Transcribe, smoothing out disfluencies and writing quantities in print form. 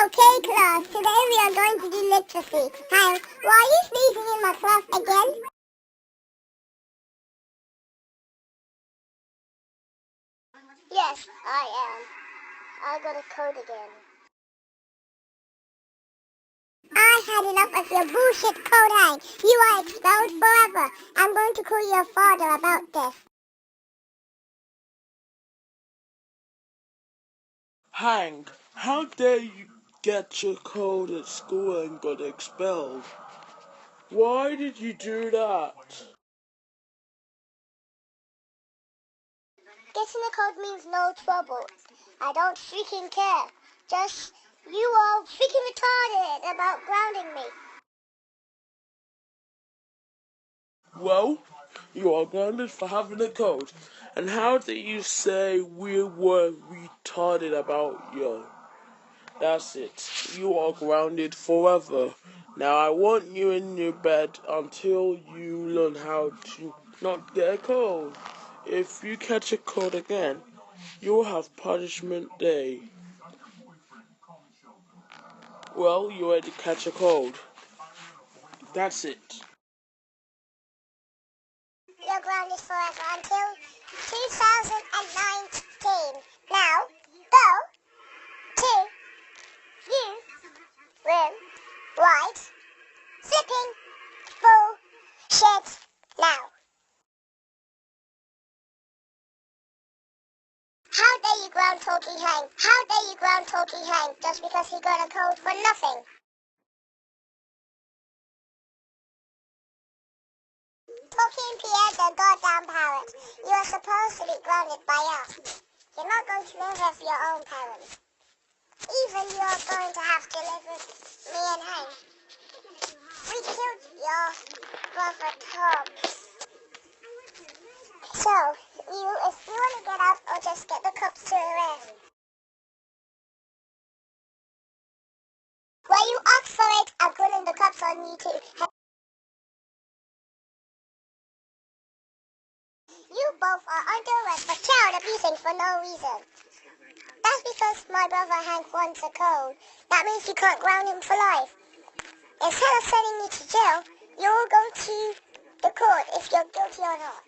Okay, class. Today we are going to do literacy. Hi, why are you sneezing in my class again? Yes, I am. I got a code again. I had enough of your bullshit code, Hank. You are expelled forever. I'm going to call your father about this. Hank, how dare you get your code at school and got expelled? Why did you do that? Getting a code means no trouble. I don't freaking care. Just, you are freaking retarded about grounding me. Well, you are grounded for having a code. And how dare you say we were retarded about you? That's it. You are grounded forever. Now I want you in your bed until you learn how to not get a cold. If you catch a cold again, you'll have punishment day. Well, you already catch a cold. That's it. You're grounded forever until 2019. Now, go to you room right flipping bullshit now. How dare you ground talking Hank? How dare you ground talking Hank just because he got a code for nothing? Talking Pierre the goddamn parrot. You are supposed to be grounded by us. You're not going to live with your own parents. Even you are going to have to live with me and Hank. We killed your brother Tom. So, if you want to get out or just get the cops to arrest. Well, you asked for it, I'm putting the cops on you too. You both are under arrest for child abusing for no reason. That's because my brother Hank wants a code. That means you can't ground him for life. Instead of sending you to jail, you'll go to the court if you're guilty or not.